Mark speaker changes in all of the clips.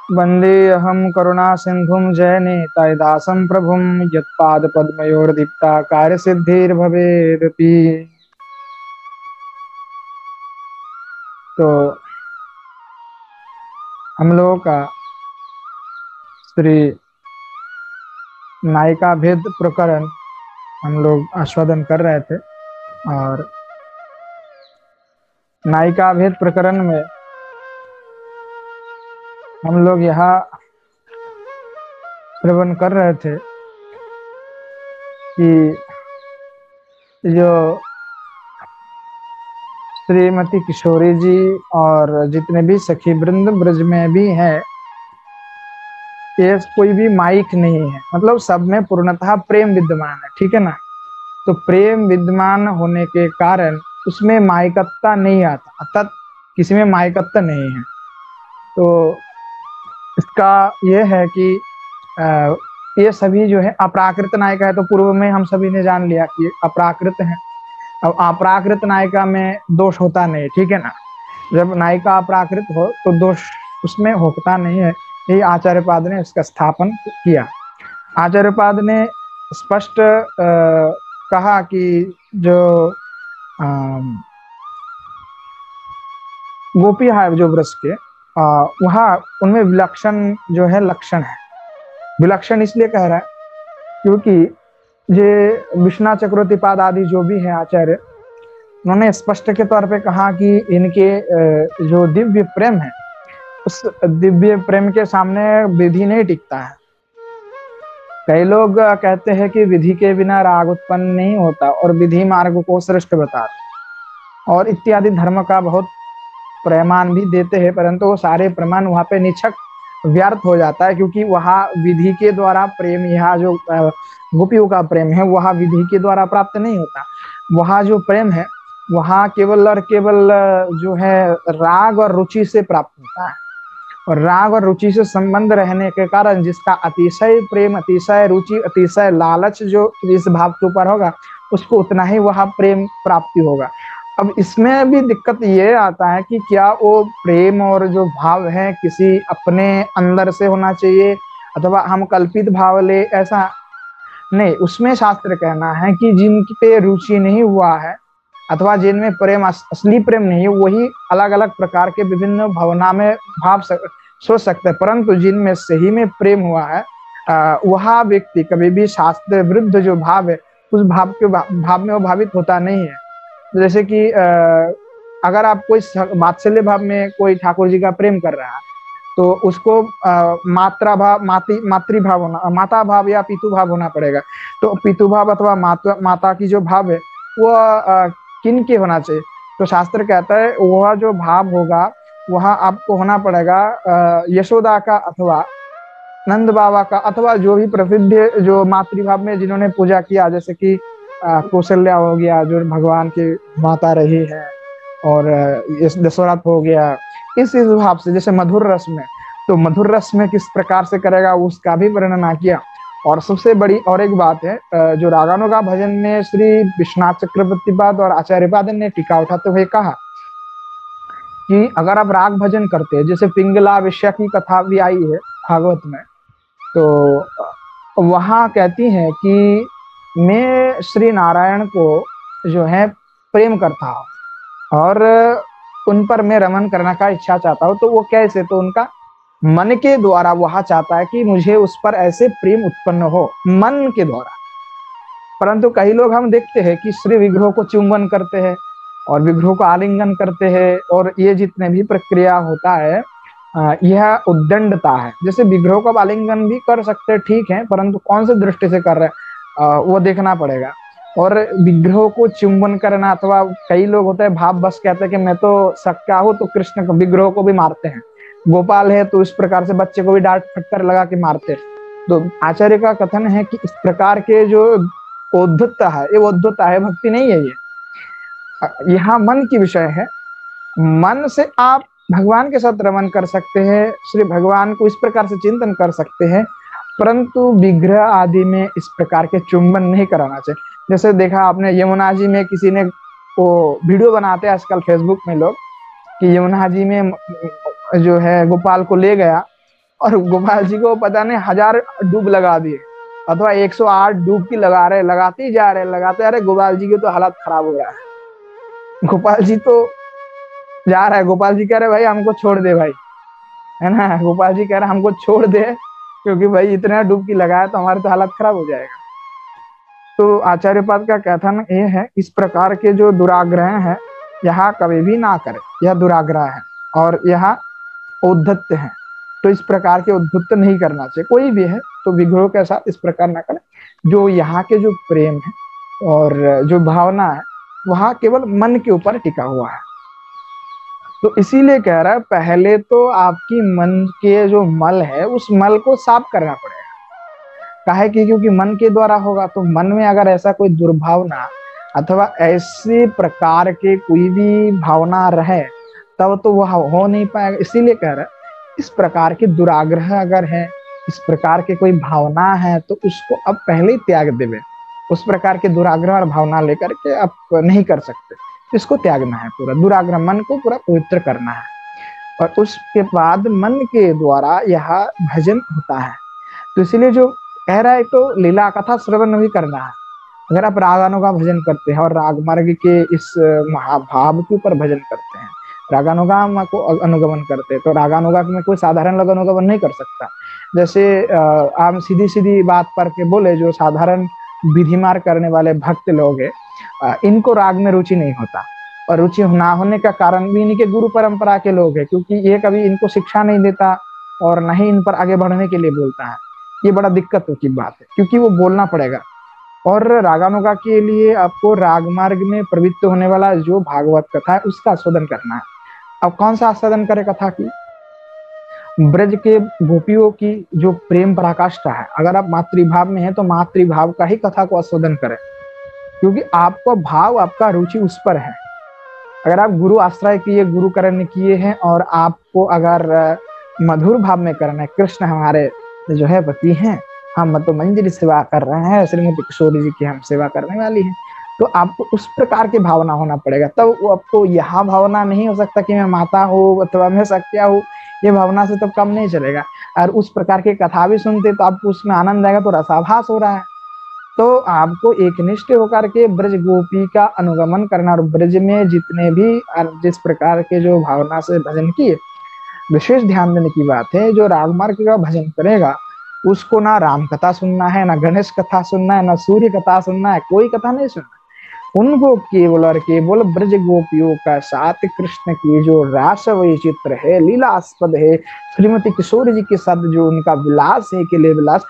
Speaker 1: वंदे अहम करुणा सिंधुम जयनेतादासं प्रभुम यत्पाद पद्मयोर्दीप्ता कार्य सिद्धिर्भवेदपि। तो हम लोगों का श्री नायिका भेद प्रकरण हम लोग आस्वादन कर रहे थे। और नायिका भेद प्रकरण में हम लोग यहाँ श्रवण कर रहे थे कि जो श्रीमती किशोरी जी और जितने भी सखी वृंद ब्रज में भी हैं, ये कोई भी माइक नहीं है, मतलब सब में पूर्णतः प्रेम विद्यमान है। ठीक है ना। तो प्रेम विद्यमान होने के कारण उसमें माइकत्ता नहीं आता, अर्थात किसी में माइकत्ता नहीं है। तो इसका यह है कि ये सभी जो है अप्राकृत नायिका है। तो पूर्व में हम सभी ने जान लिया कि अप्राकृत है। अब अप्राकृत नायिका में दोष होता नहीं, ठीक है ना। जब नायिका अप्राकृत हो तो दोष उसमें होता नहीं है। यही आचार्यपाद ने इसका स्थापन किया। आचार्यपाद ने स्पष्ट कहा कि जो गोपी है जो वृष के वहाँ उनमें विलक्षण जो है लक्षण है। विलक्षण इसलिए कह रहा है क्योंकि ये विश्वनाथ चक्रवर्ती पाद आदि जो भी है आचार्य, उन्होंने स्पष्ट के तौर पे कहा कि इनके जो दिव्य प्रेम है, उस दिव्य प्रेम के सामने विधि नहीं टिकता है। कई लोग कहते हैं कि विधि के बिना राग उत्पन्न नहीं होता और विधि मार्ग को श्रेष्ठ बताता और इत्यादि धर्म का बहुत प्रमाण भी देते हैं, परंतु वो सारे प्रमाण वहाँ पे निछक व्यर्थ हो जाता है, क्योंकि वहाँ विधि के द्वारा प्रेम, यहाँ जो गोपियों का प्रेम है वहाँ विधि के द्वारा प्राप्त नहीं होता। वहाँ जो प्रेम है वहाँ केवल और केवल जो है राग और रुचि से प्राप्त होता है। और राग और रुचि से संबंध रहने के कारण जिसका अतिशय प्रेम, अतिशय रुचि, अतिशय लालच जो इस भाव के ऊपर होगा, उसको उतना ही वह प्रेम प्राप्ति होगा। अब इसमें भी दिक्कत ये आता है कि क्या वो प्रेम और जो भाव है किसी अपने अंदर से होना चाहिए अथवा हम कल्पित भाव ले, ऐसा नहीं। उसमें शास्त्र कहना है कि जिन पे रुचि नहीं हुआ है अथवा जिनमें प्रेम असली प्रेम नहीं है, वही अलग अलग प्रकार के विभिन्न भावना में भाव सोच सकते हैं, परंतु जिनमें सही में प्रेम हुआ है वह व्यक्ति कभी भी शास्त्र विरुद्ध जो भाव है उस भाव के भाव में वो भावित होता नहीं है। जैसे कि अगर आप कोई वात्सल्य भाव में कोई ठाकुर जी का प्रेम कर रहा है तो उसको मात्रा भाव, मातृभाव होना, माता भाव या पितु भाव होना पड़ेगा। तो पितु भाव अथवा माता की जो भाव है वो किन के होना चाहिए? तो शास्त्र कहता है वह जो भाव होगा वह आपको होना पड़ेगा यशोदा का अथवा नंद बाबा का, अथवा जो भी प्रसिद्ध जो मातृभाव में जिन्होंने पूजा किया, जैसे कि कौशल्या हो गया जो भगवान की माता रही है, और दशरथ हो गया। इस भाव से, जैसे मधुर रस में, तो मधुर रस में किस प्रकार से करेगा उसका भी वर्णना किया। और सबसे बड़ी और एक बात है, जो रागानुगा भजन में श्री विश्वनाथ चक्रवर्ती पाद और आचार्यपाद ने टीका उठाते हुए कहा कि अगर आप राग भजन करते हैं, जैसे पिंगला विषय की कथा भी आई है भागवत में, तो वहां कहती हैं कि मैं श्री नारायण को जो है प्रेम करता हूँ और उन पर मैं रमन करने का इच्छा चाहता हूँ। तो वो कैसे? तो उनका मन के द्वारा वह चाहता है कि मुझे उस पर ऐसे प्रेम उत्पन्न हो, मन के द्वारा। परंतु कई लोग हम देखते हैं कि श्री विग्रह को चुंबन करते हैं और विग्रह को आलिंगन करते हैं, और ये जितने भी प्रक्रिया होता है यह उद्दंडता है। जैसे विग्रह को आलिंगन भी कर सकते हैं, ठीक है, परंतु कौन से दृष्टि से कर रहे हैं वो देखना पड़ेगा। और विग्रह को चुंबन करना, अथवा कई लोग होते हैं भाव बस कहते हैं कि मैं तो सक्का हूँ तो कृष्ण को, विग्रह को भी मारते हैं। गोपाल है तो इस प्रकार से बच्चे को भी डांट फटकर लगा के मारते हैं। तो आचार्य का कथन है कि इस प्रकार के जो उद्धता है, ये उद्धता है, भक्ति नहीं है। ये यहाँ मन की विषय है। मन से आप भगवान के साथ रमन कर सकते हैं, श्री भगवान को इस प्रकार से चिंतन कर सकते हैं, परंतु विग्रह आदि में इस प्रकार के चुंबन नहीं कराना चाहिए। जैसे देखा आपने यमुना जी में किसी ने वो वीडियो बनाते हैं आजकल फेसबुक में लोग कि यमुना जी में जो है गोपाल को ले गया और गोपाल जी को पता नहीं 1000 डूब लगा दिए अथवा 108 डुबकी लगा रहे, लगाते ही जा रहे, लगाते जा रहे। गोपाल जी की तो हालत खराब हो रहा है। गोपाल जी तो जा रहा है, गोपाल जी कह रहे भाई हमको छोड़ दे भाई, है ना। गोपाल जी कह रहे हमको छोड़ दे, क्योंकि भाई इतना डुबकी लगाया तो हमारी तो हालत खराब हो जाएगा। तो आचार्य पाद का कथन ये है, इस प्रकार के जो दुराग्रह है यहाँ कभी भी ना करे, यह दुराग्रह है और यह उद्धत है। तो इस प्रकार के उद्धत नहीं करना चाहिए, कोई भी है तो विग्रह के साथ इस प्रकार ना करें। जो यहाँ के जो प्रेम है और जो भावना है वह केवल मन के ऊपर टिका हुआ है। तो इसीलिए कह रहा है पहले तो आपकी मन के जो मल है उस मल को साफ करना पड़ेगा। काहे कि क्योंकि मन के द्वारा होगा, तो मन में अगर ऐसा कोई दुर्भावना अथवा ऐसे प्रकार के कोई भी भावना रहे तब तो वह हो नहीं पाएगा। इसीलिए कह रहा है इस प्रकार के दुराग्रह अगर है, इस प्रकार के कोई भावना है तो उसको अब पहले ही त्याग देवे। उस प्रकार के दुराग्रह और भावना लेकर के आप नहीं कर सकते, इसको त्यागना है। पूरा दुराग्रह मन को पूरा पवित्र करना है और उसके बाद मन के द्वारा यह भजन होता है। तो इसीलिए जो कह रहा है तो लीला कथा श्रवण भी करना है। अगर आप रागानों का भजन करते हैं और राग मार्ग के इस महाभाव के ऊपर भजन करते हैं, रागानुगाम को अनुगमन करते हैं, तो रागानुगा में कोई साधारण लोग अनुगमन नहीं कर सकता। जैसे आप सीधी सीधी बात पर के बोले, जो साधारण विधि मार्ग करने वाले भक्त लोग हैं इनको राग में रुचि नहीं होता, और रुचि ना होने का कारण भी इनके गुरु परंपरा के लोग हैं, क्योंकि ये कभी इनको शिक्षा नहीं देता और न ही इन पर आगे बढ़ने के लिए बोलता है। ये बड़ा दिक्कत की बात है, क्योंकि वो बोलना पड़ेगा। और रागानुगा के लिए आपको राग मार्ग में प्रवृत्त होने वाला जो भागवत कथा है उसका आस्वादन करना है। अब कौन सा आस्वादन करे कथा की? ब्रज के गोपियों की जो प्रेम पराकाष्ठा है, अगर आप मातृभाव में हैं तो मातृभाव का ही कथा को आस्वादन करें, क्योंकि आपका भाव, आपका रुचि उस पर है। अगर आप गुरु आश्रय किए, गुरु करण किए हैं और आपको अगर मधुर भाव में करना है, कृष्ण हमारे जो है पति हैं, हम तो मंजरी सेवा कर रहे हैं, श्रीमती किशोरी जी की हम सेवा करने वाली हैं, तो आपको उस प्रकार की भावना होना पड़ेगा। तब वो आपको यह भावना नहीं हो सकता कि मैं माता हूँ अथवा मैं सत्या हूँ, ये भावना से तब कम नहीं चलेगा। और उस प्रकार की कथा भी सुनते तो आपको उसमें आनंद आएगा, तो रसाभास हो रहा है। तो आपको एकनिष्ठ होकर के ब्रज गोपी का अनुगमन करना, और ब्रज में जितने भी जिस प्रकार के जो भावना से भजन किए, विशेष ध्यान देने की बात है, जो राग मार्ग का भजन करेगा उसको ना राम कथा सुनना है, ना गणेश कथा सुनना है, ना सूर्य कथा सुनना है, कोई कथा नहीं सुनना। उनको केवल और केवल ब्रज गोपियों का साथ कृष्ण की जो रास वैचित्र है, लीलास्पद है, श्रीमती किशोरी जी के साथ जो उनका विलास है, के लिए विलास,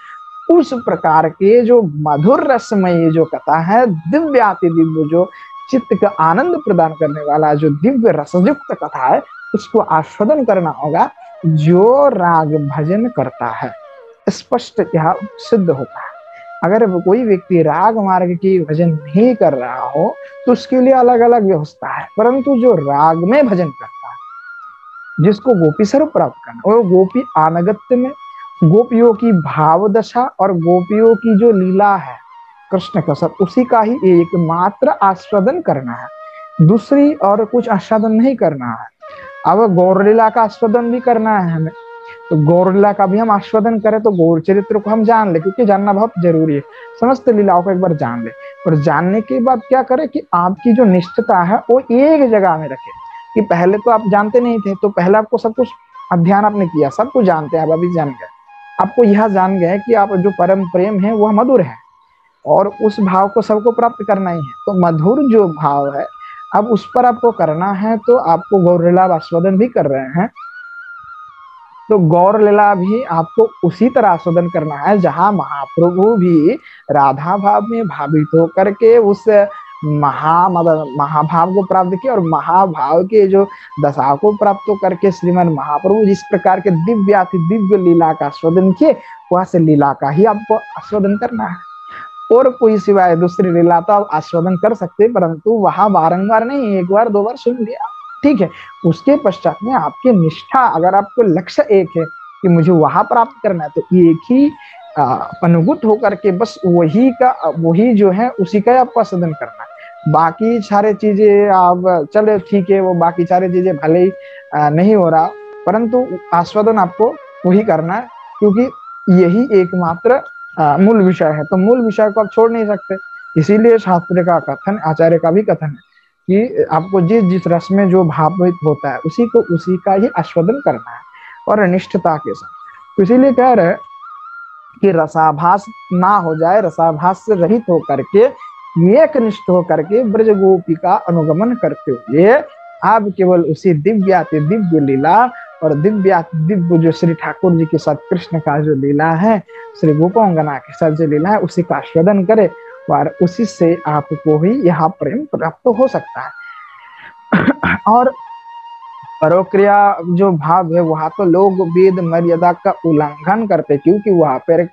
Speaker 1: उस प्रकार के जो मधुर रसमय जो कथा है, दिव्याति दिव्य जो चित्त का आनंद प्रदान करने वाला जो दिव्य रसयुक्त कथा है, उसको आस्वादन करना होगा जो राग भजन करता है। स्पष्ट यह सिद्ध होता है। अगर कोई व्यक्ति राग मार्ग की भजन नहीं कर रहा हो तो उसके लिए अलग अलग व्यवस्था है, परंतु जो राग में भजन करता है, जिसको गोपी स्वरूप प्राप्त करना, वो गोपी आनगत्य में गोपियों की भाव दशा और गोपियों की जो लीला है कृष्ण के साथ, उसी का ही एकमात्र आस्वादन करना है। दूसरी और कुछ आस्वादन नहीं करना है। अब गौर लीला का आस्वादन भी करना है हमें, तो गौर लीला का भी हम आस्वादन करें तो गौर चरित्र को हम जान ले, क्योंकि जानना बहुत जरूरी है। समस्त लीलाओं को एक बार जान ले, और जानने के बाद क्या करें कि आपकी जो निष्ठता है वो एक जगह में रखे। कि पहले तो आप जानते नहीं थे, तो पहले आपको सब कुछ अध्ययन आपने किया, सब कुछ जानते हैं, आप अभी जान गए। आपको यह जान गए कि आप जो परम प्रेम है वह मधुर है और उस भाव को सबको प्राप्त करना ही है। तो मधुर जो भाव है अब उस पर आपको करना है, तो आपको गौर लीला आस्वादन भी कर रहे हैं, तो गौर लीला भी आपको उसी तरह आस्वादन करना है जहां महाप्रभु भी राधा भाव में भावित होकर के उस महाभाव को प्राप्त किया, और महाभाव के जो दशा को प्राप्त करके श्रीमन महाप्रभु जिस प्रकार के दिव्याति दिव्य लीला का आस्वादन किए, वहां से लीला का ही आपको आस्वादन करना है। और कोई सिवाय दूसरी लीला तो आप आस्वादन कर सकते, परंतु वहां बारंबार नहीं, एक बार दो बार सुन लिया, ठीक है। उसके पश्चात में आपकी निष्ठा, अगर आपको लक्ष्य एक है कि मुझे वहां प्राप्त करना है, तो एक ही अनुगत होकर के बस वही जो है उसी का आपको आस्वादन करना है। बाकी सारे चीजें आप चले ठीक है, वो बाकी सारी चीजें भले ही नहीं हो रहा, परंतु आस्वादन आपको वही करना है, क्योंकि यही एकमात्र मूल विषय है। तो मूल विषय को आप छोड़ नहीं सकते। इसीलिए शास्त्र का कथन, आचार्य का भी कथन है कि आपको जिस जिस रस में जो भावित होता है उसी को उसी का ही आस्वादन करना है और निष्ठता के साथ। तो इसीलिए कह रहे कि रसाभास ना हो जाए, रसाभास से रहित होकर के, एक निष्ठ होकर के ब्रज गोपी का अनुगमन करते हुए आप केवल उसी दिव्याति दिव्य लीला और दिव्याति दिव्य जो श्री ठाकुर जी के साथ कृष्ण का जो लीला है, श्री गोपांगना के साथ जो लीला है, उसी का आस्वादन करे और उसी से आपको ही यहाँ प्रेम प्राप्त हो सकता है। और परोक्रिया जो भाव है वहां तो लोग वेद मर्यादा का उल्लंघन करते, क्योंकि वहां पर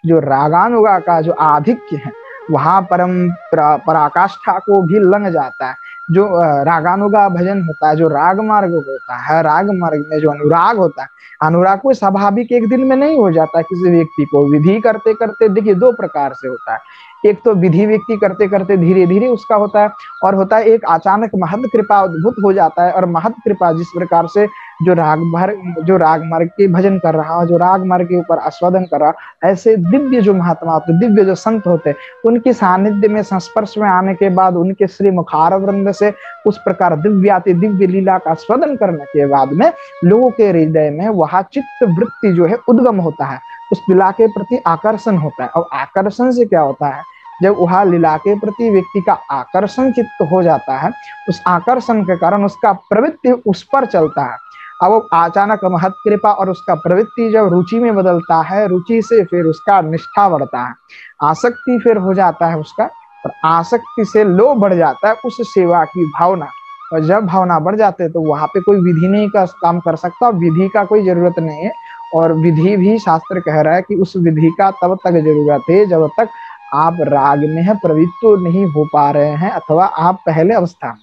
Speaker 1: जो रागानुगा का जो आधिक्य है वहां परम पराकाष्ठा को भी लंघ जाता है। जो रागानुगा भजन होता है, जो राग मार्ग होता है, राग मार्ग में जो अनुराग होता है, अनुराग को स्वाभाविक एक दिन में नहीं हो जाता किसी व्यक्ति को। विधि करते करते, देखिए दो प्रकार से होता है, एक तो विधि व्यक्ति करते करते धीरे धीरे उसका होता है, और होता है एक अचानक महद कृपा उद्भुत हो जाता है। और महद कृपा जिस प्रकार से जो राग मार्ग के भजन कर रहा, जो राग मार्ग के ऊपर आस्वादन कर रहा, ऐसे दिव्य जो महात्मा होते, दिव्य जो संत होते, उनके सानिध्य में संस्पर्श में आने के बाद उनके श्री मुखार वृंद से उस प्रकार दिव्याति दिव्य लीला का आस्वादन करने के बाद में लोगों के हृदय में वहां चित्त वृत्ति जो है उद्गम होता है, उस लीला के प्रति आकर्षण होता है। और आकर्षण से क्या होता है, जब वह लीला के प्रति व्यक्ति का आकर्षण चित्त हो जाता है, उस आकर्षण के कारण उसका प्रवृत्ति उस पर चलता है। अब वो अचानक महत कृपा और उसका प्रवृत्ति जब रुचि में बदलता है, रुचि से फिर उसका निष्ठा बढ़ता है, आसक्ति फिर हो जाता है उसका, और आसक्ति से लोभ बढ़ जाता है उस सेवा की भावना। और जब भावना बढ़ जाते है तो वहां पे कोई विधि नहीं का काम कर सकता, विधि का कोई जरूरत नहीं है। और विधि भी शास्त्र कह रहा है कि उस विधि का तब तक जरूरत है जब तक आप राग में है प्रवृत्त नहीं हो पा रहे हैं, अथवा आप पहले अवस्था में।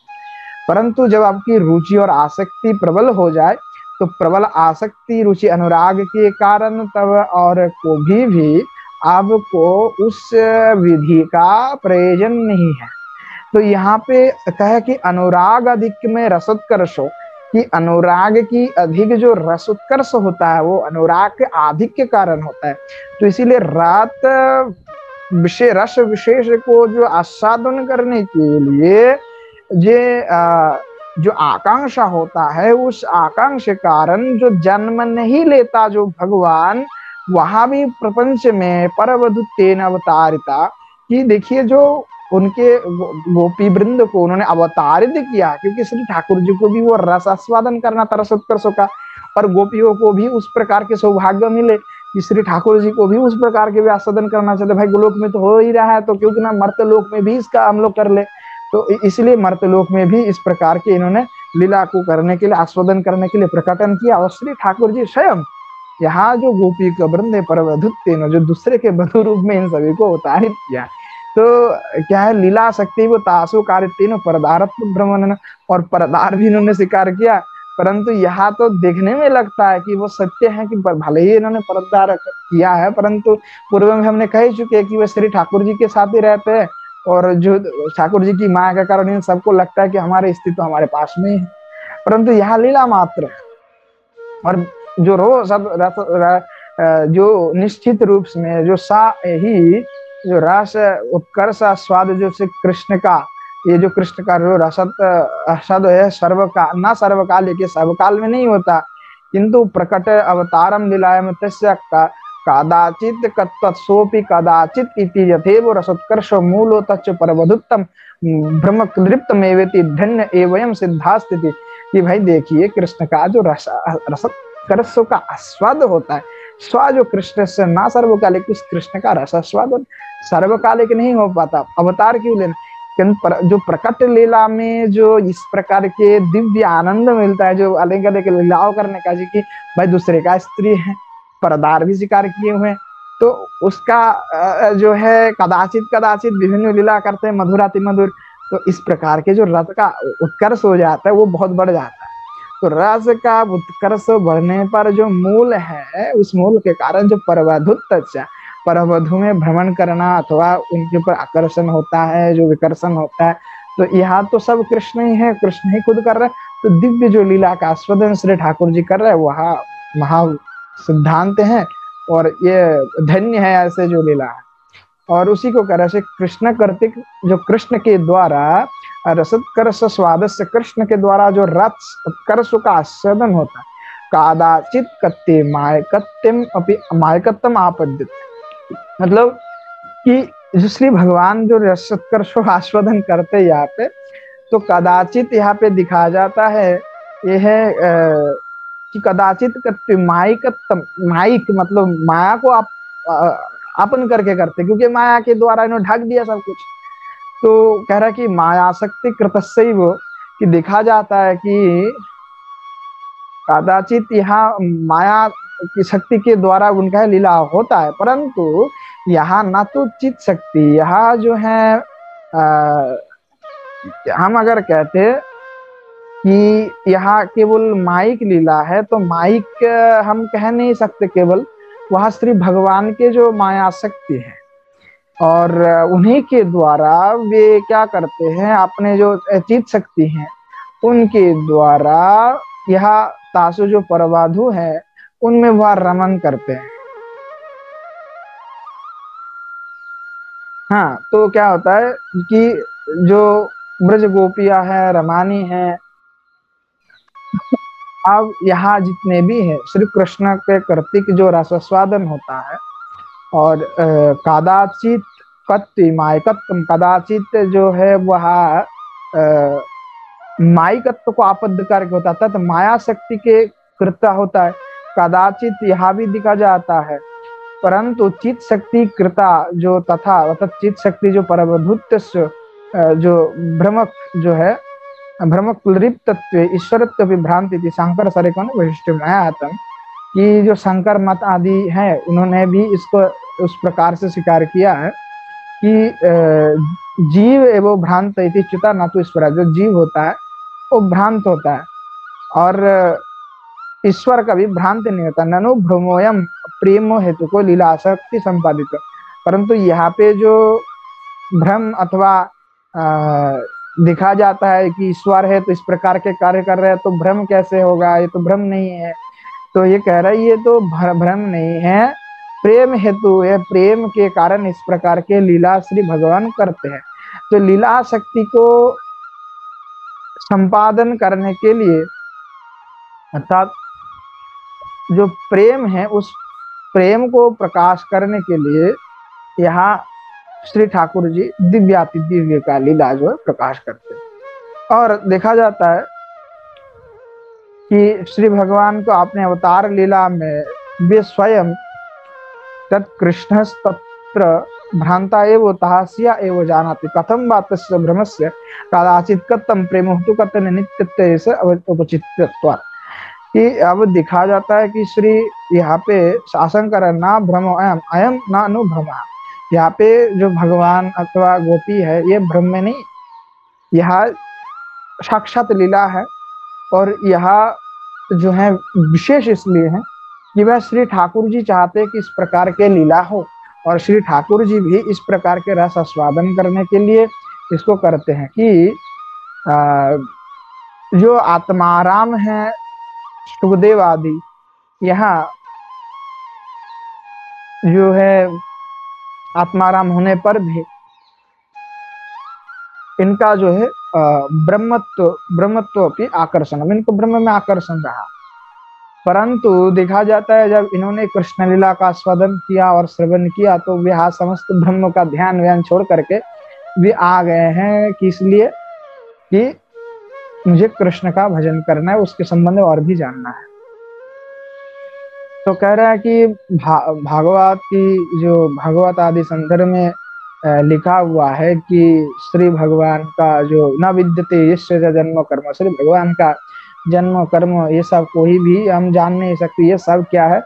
Speaker 1: परंतु जब आपकी रुचि और आसक्ति प्रबल हो जाए, तो प्रबल आसक्ति रुचि अनुराग के कारण तब और को भी आपको उस विधि का प्रयोजन नहीं है। तो यहाँ पे कहे कि अनुराग अधिक में रसोत्कर्षो, कि अनुराग की अधिक जो रसोत्कर्ष होता है वो अनुराग के अधिक के कारण होता है। तो इसीलिए रात रस विशेष को जो आस्वादन करने के लिए जो आकांक्षा होता है, उस आकांक्षा कारण जो जन्म नहीं लेता जो भगवान, वहां भी प्रपंच में परवधुतेन अवतारिता, कि देखिए जो उनके गोपी वृंद को उन्होंने अवतारित किया, क्योंकि श्री ठाकुर जी को भी वो रस आस्वादन करना था रसोत्कर्षों का, और गोपियों को भी उस प्रकार के सौभाग्य मिले कि श्री ठाकुर जी को भी उस प्रकार के भी आस्वादन करना चाहते। भाई गोलोक में तो हो ही रहा है, तो क्योंकि ना मर्तलोक में भी इसका हम लोग कर ले। तो इसलिए मर्तलोक में भी इस प्रकार के इन्होंने लीला को करने के लिए, आस्वादन करने के लिए प्रकटन किया। और श्री ठाकुर जी स्वयं यहाँ जो गोपी का वृंद परवधुतेन, जो दूसरे के बधु रूप में इन सभी को अवतारित किया। तो क्या है, लीला शक्ति वो तासु कार्य परदारत्व भ्रमण, और परदार भी इन्होंने स्वीकार किया। परंतु यहाँ तो देखने में लगता है कि वो सत्य है कि भले ही इन्होंने परदार किया है, परंतु पूर्व में हमने कह चुके हैं कि वे श्री ठाकुर जी के साथ ही रहते हैं, और जो ठाकुर जी की माया के कारण इन सबको लगता है कि हमारे स्थिति तो हमारे पास में ही है, परंतु यहाँ लीला मात्र है। और जो जो निश्चित रूप में जो सा ही जो रस उत्कर्ष स्वाद जो से कृष्ण का, ये जो कृष्ण का जो रसद है सर्वकाल, ना सर्वकाल के सर्वकाल में नहीं होता, किंतु प्रकट अवतारम लीलायम तस्य कदाचित तत्सोपि कदाचित इति यथेव रसोत्कर्ष मूलो तच्च परवधुत्तम ब्रह्म कृप्तमेवेति धन्य एवं सिद्धास्थिति। कि भाई देखिए कृष्ण का जो रसोत्कर्ष का आस्वाद होता है, स्वाद जो कृष्ण से ना सर्वकालिक, उस कृष्ण का रसास्वाद सर्वकालिक नहीं हो पाता, अवतार क्यों लेना। जो प्रकट लीला में जो इस प्रकार के दिव्य आनंद मिलता है, जो अलग अलग लीलाओं करने का, जी की भाई दूसरे का स्त्री है, परदार भी स्वीकार किए हुए, तो उसका जो है कदाचित कदाचित विभिन्न लीला करते हैं मधुराति मधुर। तो इस प्रकार के जो रस का उत्कर्ष हो जाता है वो बहुत बढ़ जाता है। तो रस का उत्कर्ष बढ़ने पर जो मूल है, उस मूल के कारण जो परवधु में भ्रमण करना अथवा उनके ऊपर आकर्षण होता है, जो विकर्षण होता है, तो यहाँ तो सब कृष्ण ही है, कृष्ण ही खुद कर रहे हैं। तो दिव्य जो लीला का आस्वादन श्री ठाकुर जी कर रहे हैं, वह महा सिद्धांत है और ये धन्य है ऐसे जो लीला है। और उसी को कह रहे कृष्ण कर्तिक, जो कृष्ण के द्वारा रसद करस स्वाद से, कृष्ण के द्वारा जो रस करस का आस्वादन होता है, कादाचित कत्ते मायकत्यम अपि मायकत्तम आपद्यत, मतलब कि जो श्री भगवान जो रसोत्कर्ष आस्वादन करते यहाँ पे, तो कदाचित यहाँ पे दिखाया जाता है, ये है कि कदाचित कत्ते मायकत्तम, माइक मतलब माया को आप अपन करके करते, क्योंकि माया के द्वारा इन्होंने ढक दिया सब कुछ। तो कह रहा है कि माया शक्ति कृतस्यैव, कि देखा जाता है कि कदाचित यहाँ माया की शक्ति के द्वारा उनका लीला होता है, परंतु यहाँ न तो चित शक्ति, यहाँ जो है हम अगर कहते कि यहाँ केवल माइक लीला है, तो माइक हम कह नहीं सकते केवल, वह श्री भगवान के जो माया शक्ति है और उन्हीं के द्वारा वे क्या करते हैं, अपने जो चित शक्ति हैं उनके द्वारा यह तासु जो परवाधु है उनमें वह रमन करते हैं। हाँ, तो क्या होता है कि जो ब्रज गोपियां है, रमानी है, अब यहाँ जितने भी है श्री कृष्ण के कर्तिक जो रसास्वादन होता है, और कदाचित कत्ति मायकत्व, कदाचित जो है वह माइकत्व को आपद्ध करके होता है, तो माया शक्ति के कृत्य होता है, कदाचित यहाँ भी दिखा जाता है, परंतु चित शक्ति कृता जो तथा अर्थात चित शक्ति जो परमभूत जो भ्रमक जो है, भ्रमक लिप्तत्व ईश्वरत्व विभ्रांति शंकर सरेकन वैशिष्ट मायातम, कि जो शंकर मत आदि है उन्होंने भी इसको उस प्रकार से स्वीकार किया है कि जीव एवं भ्रांत इति च्युता न तो ईश्वर, जो जीव होता है वो भ्रांत होता है और ईश्वर कभी भ्रांत नहीं होता। ननु भ्रमोयम प्रेम हेतु को लीला आसक्ति संपादित, परंतु यहाँ पे जो भ्रम अथवा दिखा जाता है कि ईश्वर है तो इस प्रकार के कार्य कर रहे हैं, तो भ्रम कैसे होगा, ये तो भ्रम नहीं है। तो ये कह रहा है ये तो भ्रम नहीं है, प्रेम हेतु है, प्रेम के कारण इस प्रकार के लीला श्री भगवान करते हैं। तो लीला शक्ति को संपादन करने के लिए, अर्थात जो प्रेम है उस प्रेम को प्रकाश करने के लिए यहाँ श्री ठाकुर जी दिव्याति दिव्य का लीला जो है प्रकाश करते हैं। और देखा जाता है कि श्री भगवान को आपने अवतार लीला में वे स्वयं तत्कृष्ण तत्र भ्रांता एव तहास्या एव जानाति कथम बातस्य भ्रमस्य कदाचित कथम प्रेम हेतु कथन नित्यत्व से उपचितत्व, कि अब दिखा जाता है कि श्री यहाँ पे शासन कर ना भ्रम अयम अयम ना अनुभ्रम, यहाँ पे जो भगवान अथवा गोपी है ये भ्रम में नहीं, यह साक्षात लीला है। और यह जो है विशेष इसलिए है कि वह श्री ठाकुर जी चाहते कि इस प्रकार के लीला हो, और श्री ठाकुर जी भी इस प्रकार के रस आस्वादन करने के लिए इसको करते हैं कि जो आत्माराम है सुखदेव आदि, यहाँ जो है आत्माराम होने पर भी इनका जो है ब्रह्मत्व भी आकर्षण, इनको ब्रह्म में आकर्षण रहा। परंतु देखा जाता है जब इन्होंने कृष्ण लीला का आस्वादन किया और श्रवण किया, तो वे समस्त ब्रह्म का ध्यान व्यान छोड़ करके वे आ गए हैं कि इसलिए कि मुझे कृष्ण का भजन करना है, उसके संबंध में और भी जानना है। तो कह रहा है कि भागवत की जो भागवत आदि संदर्भ में लिखा हुआ है कि श्री भगवान का जो न विद्यते ईश्वर जन्म कर्म, श्री भगवान का जन्म कर्म ये सब कोई भी हम जान नहीं सकते, ये सब क्या है,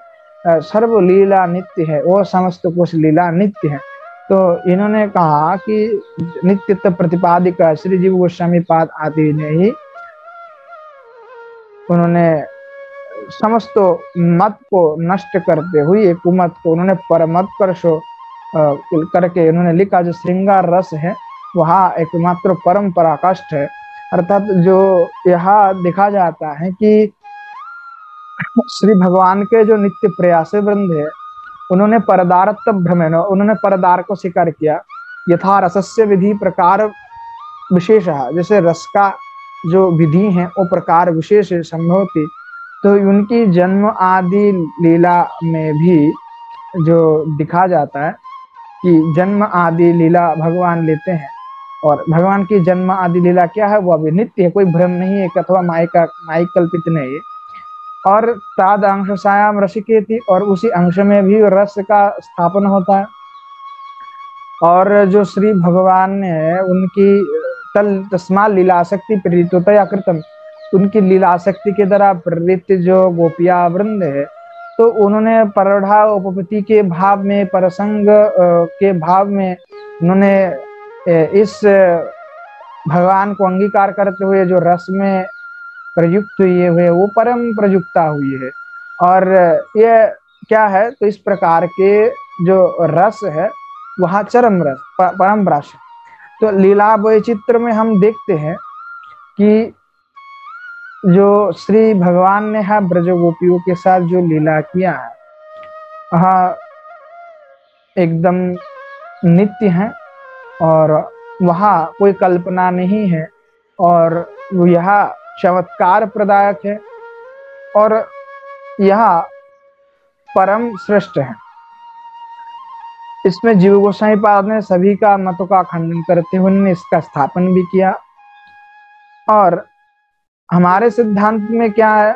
Speaker 1: सर्व लीला नित्य है, वो समस्त कुछ लीला नित्य है। तो इन्होंने कहा कि नित्यत्व प्रतिपादिक श्री जीव गोस्वामी पाद आदि ने ही उन्होंने समस्त मत को नष्ट करते हुए कुमत को उन्होंने परमत करके उन्होंने लिखा, जो श्रृंगार रस है वहाँ एकमात्र परम पराकाष्ठ है। अर्थात जो यहाँ देखा जाता है कि श्री भगवान के जो नित्य प्रयासे वृंद है, उन्होंने परदारत्व भ्रमेण, उन्होंने परदार को स्वीकार किया। यथा रसस्य विधि प्रकार विशेष, जैसे रस का जो विधि है वो प्रकार विशेष संभवती, तो उनकी जन्म आदि लीला में भी जो दिखा जाता है कि जन्म आदि लीला भगवान लेते हैं, और भगवान की जन्म आदि लीला क्या है, वो अभी नित्य है, कोई भ्रम नहीं है अथवा माइक कल्पित नहीं है। और ताद अंश सायाम रसिकेति, और उसी अंश में भी रस का स्थापन होता है। और जो श्री भगवान ने उनकी तल तस्मा लीलाशक्ति प्रेरितोतया कृतम, उनकी लीलाशक्ति के द्वारा प्रेरित जो गोपिया वृंद है, तो उन्होंने परढ़ा उपपत्ति के भाव में, परसंग के भाव में उन्होंने इस भगवान को अंगीकार करते हुए जो रस में प्रयुक्त हुए हुए वो परम प्रयुक्ता हुई है। और ये क्या है, तो इस प्रकार के जो रस है वहाँ चरम रस, परम रस। तो लीला वैचित्र में हम देखते हैं कि जो श्री भगवान ने है ब्रज गोपियों के साथ जो लीला किया है, वह एकदम नित्य है, और वहाँ कोई कल्पना नहीं है, और यह चमत्कार प्रदायक है, और यह परम श्रेष्ठ है। इसमें जीव गोसाई पाद ने सभी का मतों का खंडन करते हुए उन्होंने इसका स्थापन भी किया। और हमारे सिद्धांत में क्या है,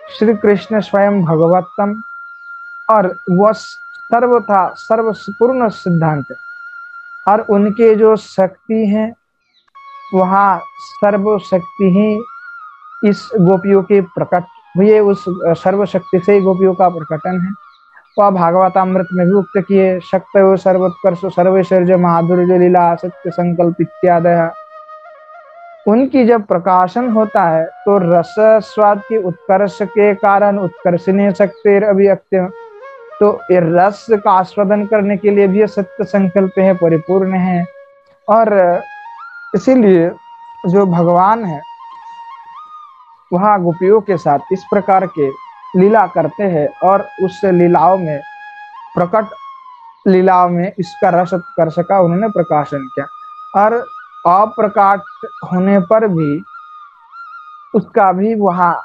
Speaker 1: श्री कृष्ण स्वयं भगवतम, और वह सर्वथा सर्वपूर्ण सिद्धांत है, और उनके जो शक्ति है वहाँ सर्वशक्ति ही इस गोपियों के प्रकट हुए, उस सर्वशक्ति से ही गोपियों का प्रकटन है। वह भागवतामृत में भी उक्त किए, शक्तयो सर्वोत्कर्ष सर्वेश्वर्य माधुर्य लीला सत्य संकल्प इत्यादि। उनकी जब प्रकाशन होता है तो रस स्वाद के उत्कर्ष के कारण उत्कर्षणीय शक्ति अभिव्यक्त, तो ये रस का आस्वादन करने के लिए भी सत्य संकल्प है, परिपूर्ण है। और इसीलिए जो भगवान है वह गोपियों के साथ इस प्रकार के लीला करते हैं, और उस लीलाओं में प्रकट लीलाओं में इसका रस उत्कर्ष का उन्होंने प्रकाशन किया। और अप्रकाट होने पर भी उसका भी वहाँ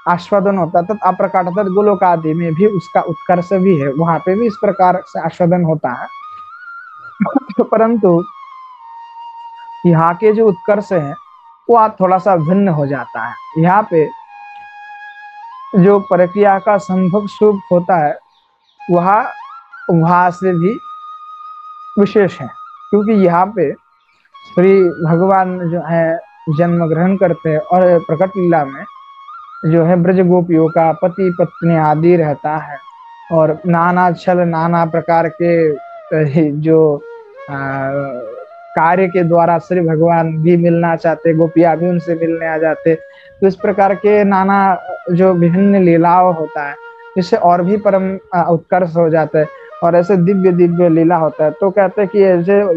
Speaker 1: आस्वादन होता है, तब अप्रकाट गोलोक आदि में भी उसका उत्कर्ष भी है, वहां पे भी इस प्रकार से आस्वादन होता है। परंतु यहाँ के जो उत्कर्ष है वो थोड़ा सा भिन्न हो जाता है। यहाँ पे जो प्रक्रिया का संभव सुख होता है वहाँ से भी विशेष है, क्योंकि यहाँ पे श्री भगवान जो है जन्म ग्रहण करते हैं, और प्रकट लीला में जो है ब्रज गोपियों का पति पत्नी आदि रहता है, और नाना छल नाना प्रकार के जो कार्य के द्वारा श्री भगवान भी मिलना चाहते, गोपियां भी उनसे मिलने आ जाते। तो इस प्रकार के नाना जो विभिन्न लीलाओं होता है, इससे और भी परम उत्कर्ष हो जाता है, और ऐसे दिव्य दिव्य लीला होता है। तो कहते हैं कि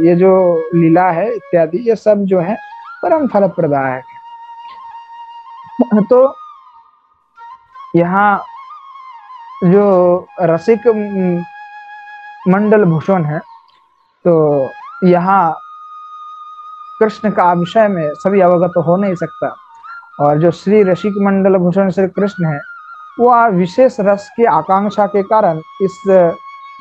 Speaker 1: ये जो लीला है इत्यादि ये सब जो है परम फल प्रदायक है। तो यहाँ जो रसिक मंडल भूषण है, तो यहाँ कृष्ण का विषय में सभी अवगत हो नहीं सकता, और जो श्री रसिक मंडल भूषण श्री कृष्ण है वह विशेष रस की आकांक्षा के कारण इस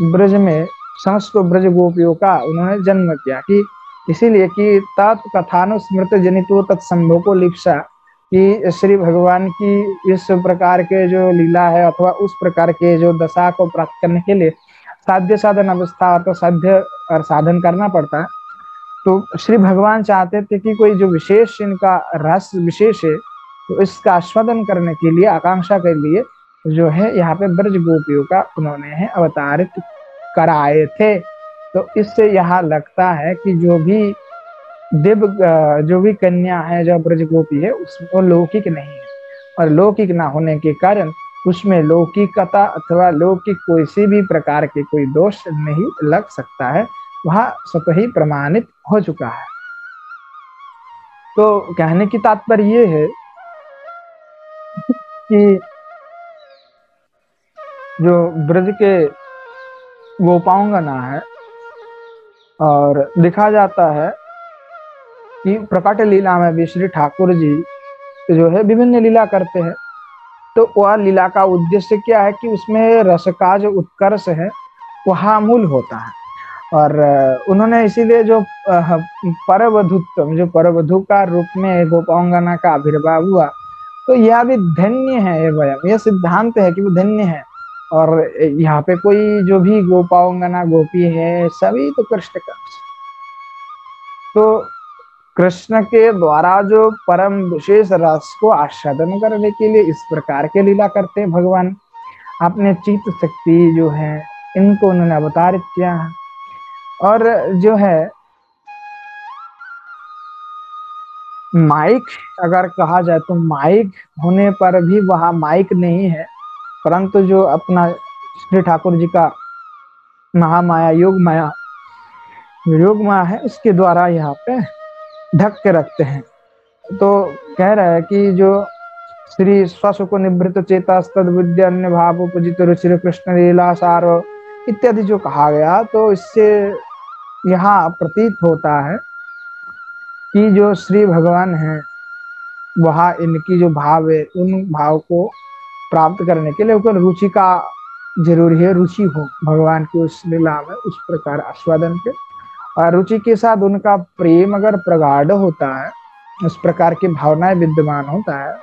Speaker 1: ब्रज में समस्त ब्रज गोपियों का उन्होंने जन्म किया, कि इसीलिए कि तत्कथानुस्मृत जनितो तत्संभव को लिप्सा, कि श्री भगवान की इस प्रकार के जो लीला है अथवा उस प्रकार के जो दशा को प्राप्त करने के लिए साध्य साधन अवस्था तो साध्य और साधन करना पड़ता है। तो श्री भगवान चाहते थे कि कोई जो विशेष इनका रस विशेष है, तो इसका आस्वादन करने के लिए आकांक्षा के लिए जो है यहाँ पे ब्रज गोपियों का उन्होंने है अवतारित कराए थे। तो इससे यहाँ लगता है कि जो भी कन्या है, जो ब्रज गोपी है, उसको लौकिक नहीं है, और लौकिक ना होने के कारण उसमें लौकिकता अथवा लौकिक कोई सी भी प्रकार के कोई दोष नहीं लग सकता है, वह स्वतः ही प्रमाणित हो चुका है। तो कहने की तात्पर्य ये है कि जो ब्रज के गोपांगना है, और देखा जाता है कि प्रकट लीला में भी श्री ठाकुर जी जो है विभिन्न लीला करते हैं। तो वह लीला का उद्देश्य क्या है कि उसमें रस का जो उत्कर्ष है वह मूल होता है। और उन्होंने इसीलिए जो परवधुत्व, जो परवधु का रूप में गोपांगना का आविर्भाव हुआ, तो यह भी धन्य है। ये वयम, यह सिद्धांत है कि वो धन्य है। और यहाँ पे कोई जो भी गोपांगना गोपी है, सभी तो कृष्ण का। तो कृष्ण के द्वारा जो परम विशेष रस को आस्वादन करने के लिए इस प्रकार के लीला करते हैं भगवान। अपने चित्त शक्ति जो है इनको उन्होंने अवतारित किया है। और जो है माइक अगर कहा जाए तो माइक होने पर भी वहां माइक नहीं है, परंतु जो अपना श्री ठाकुर जी का महामाया योग माया है, उसके द्वारा यहाँ पे ढक के रखते हैं। तो कह रहा है कि जो श्री स्वसुख निवृत्त चेता तद विद्या अन्य भाव उपजित रुचि कृष्ण लीला सार इत्यादि जो कहा गया, तो इससे यहाँ प्रतीत होता है कि जो श्री भगवान है वह इनकी जो भाव है, उन भाव को प्राप्त करने के लिए उनको रुचि का जरूरी है, रुचि हो भगवान की उस लीला में, उस प्रकार आस्वादन के। और रुचि के साथ उनका प्रेम अगर प्रगाढ़ होता है, उस प्रकार की भावनाएं विद्यमान होता है,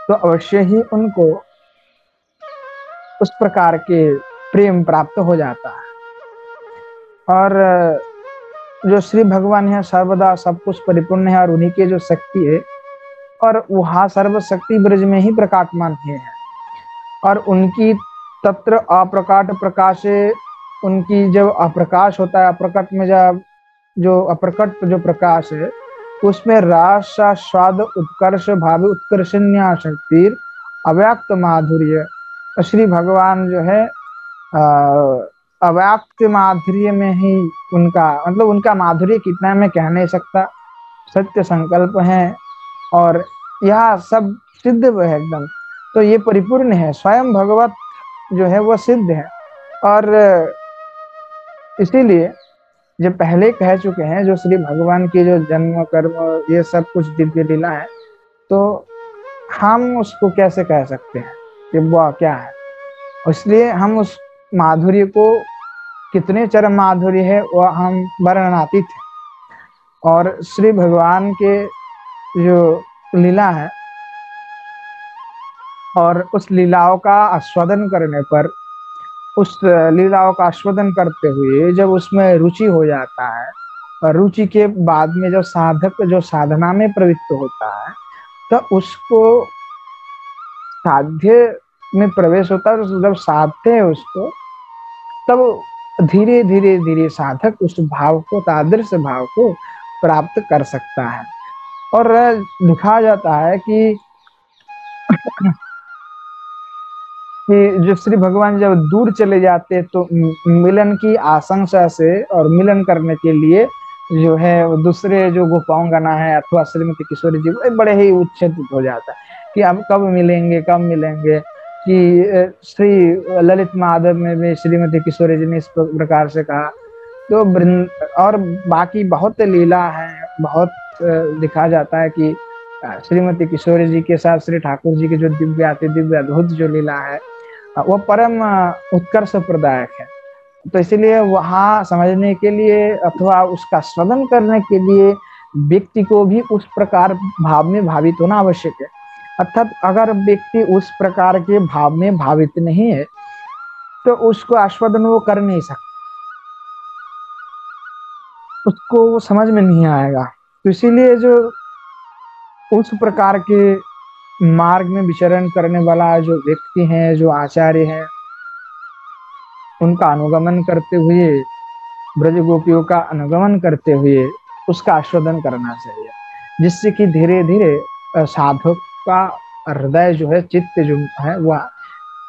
Speaker 1: तो अवश्य ही उनको उस प्रकार के प्रेम प्राप्त हो जाता है। और जो श्री भगवान है सर्वदा सब कुछ परिपूर्ण है, और उन्हीं के जो शक्ति है, और वहाँ सर्वशक्ति ब्रज में ही प्रकाशमान है। और उनकी तत्र अप्रकाट प्रकाश, उनकी जब अप्रकाश होता है, अप्रकट में जब जो अप्रकट जो प्रकाश है, उसमें रस स्वाद उत्कर्ष भाव उत्कर्षण्या शक्ति अव्यक्त माधुर्य। श्री भगवान जो है अव्यक्त माधुर्य में ही उनका मतलब उनका माधुर्य कितना मैं कह नहीं सकता, सत्य संकल्प है, और यह सब सिद्ध है एकदम। तो ये परिपूर्ण है, स्वयं भगवत जो है वह सिद्ध है। और इसीलिए जो पहले कह चुके हैं, जो श्री भगवान की जो जन्म कर्म ये सब कुछ दिव्य लीला है, तो हम उसको कैसे कह सकते हैं कि वह क्या है। इसलिए हम उस माधुर्य को, कितने चरम माधुर्य है वह हम वर्णनातीत है। और श्री भगवान के जो लीला है, और उस लीलाओं का आस्वादन करने पर, उस लीलाओं का आस्वादन करते हुए जब उसमें रुचि हो जाता है, और रुचि के बाद में जब साधक जो साधना में प्रवृत्त होता है, तो उसको साध्य में प्रवेश होता है। जब साधते हैं उसको, तब धीरे धीरे धीरे साधक उस भाव को, तादृश भाव को प्राप्त कर सकता है। और लिखा जाता है कि जो श्री भगवान जब दूर चले जाते, तो मिलन की आशंसा से और मिलन करने के लिए जो है दूसरे जो गोपांगना है अथवा श्रीमती किशोरी जी बड़े ही उत्तेजित हो जाता है कि अब कब मिलेंगे कब मिलेंगे। कि श्री ललित माधव में भी श्रीमती किशोरी जी ने इस प्रकार से कहा। तो और बाकी बहुत लीला है, बहुत दिखा जाता है कि श्रीमती किशोरी जी के साथ श्री ठाकुर जी की जो दिव्य अद्भुत जो लीला है, वो परम उत्कर्ष प्रदायक है। तो इसीलिए वहाँ समझने के लिए अथवा उसका स्मरण करने के लिए व्यक्ति को भी उस प्रकार भाव में भावित होना आवश्यक है। अर्थात अगर व्यक्ति उस प्रकार के भाव में भावित नहीं है, तो उसको आस्वादन वो कर नहीं सकता, उसको वो समझ में नहीं आएगा। तो इसीलिए जो उस प्रकार के मार्ग में विचरण करने वाला जो व्यक्ति है, जो आचार्य है, उनका अनुगमन करते हुए, ब्रज गोपियों का अनुगमन करते हुए उसका आस्वादन करना चाहिए, जिससे कि धीरे धीरे साधक का हृदय जो है, चित्त जो है वह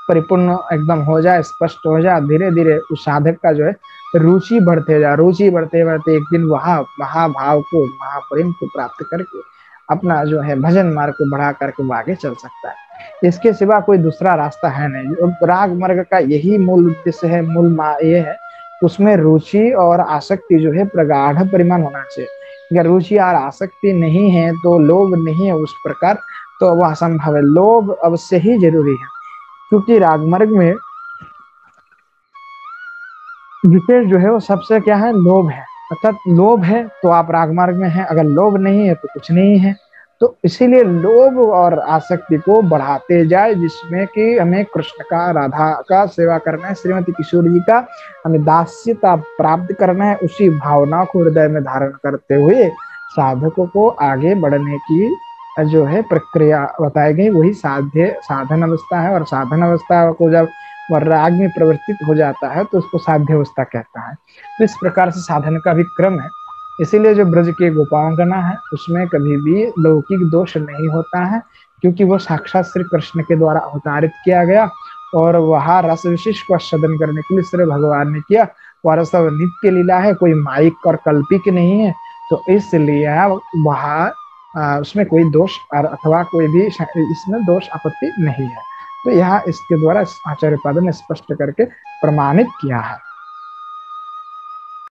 Speaker 1: परिपूर्ण एकदम हो जाए, स्पष्ट हो जाए। धीरे धीरे उस साधक का जो है रुचि बढ़ते जाए, रुचि बढ़ते बढ़ते एक दिन वह महाभाव को, महाप्रेम को प्राप्त करके अपना जो है भजन मार्ग को बढ़ा करके वो आगे चल सकता है। इसके सिवा कोई दूसरा रास्ता है नहीं। और राग मार्ग का यही मूल उद्देश्य है, ये है, उसमें रुचि और आसक्ति जो है प्रगाढ़ परिमाण होना चाहिए। अगर रुचि और आसक्ति नहीं है तो लोभ नहीं है उस प्रकार, तो वह असंभव है। लोभ अवश्य ही जरूरी है, क्योंकि रागमार्ग में विशेष जो है वो सबसे क्या है, लोभ है। अर्थात लोभ है तो आप रागमार्ग में हैं, अगर लोभ नहीं है तो कुछ नहीं है। तो इसीलिए लोभ और आसक्ति को बढ़ाते जाए, जिसमें कि हमें कृष्ण का, राधा का सेवा करना है, श्रीमती किशोर जी का हमें दास्यता प्राप्त करना है। उसी भावना को हृदय में धारण करते हुए साधकों को आगे बढ़ने की जो है प्रक्रिया बताई गई, वही साधन अवस्था है। और साधन अवस्था को जब वह राग में प्रवर्तित हो जाता है तो उसको साध्य अवस्था कहता है। तो इस प्रकार से साधन का भी क्रम है। इसीलिए जो ब्रज के गोपांगना है उसमें कभी भी लौकिक दोष नहीं होता है, क्योंकि वो साक्षात श्री कृष्ण के द्वारा अवतारित किया गया, और वह रस विशिष्ट को आस्वादन करने के लिए श्री भगवान ने किया। वह सब नित्य लीला है, कोई माइक और कल्पिक नहीं है। तो इसलिए वह उसमें कोई दोष अथवा कोई भी इसमें दोष आपत्ति नहीं है। तो यह इसके द्वारा आचार्य पाद ने स्पष्ट करके प्रमाणित किया है।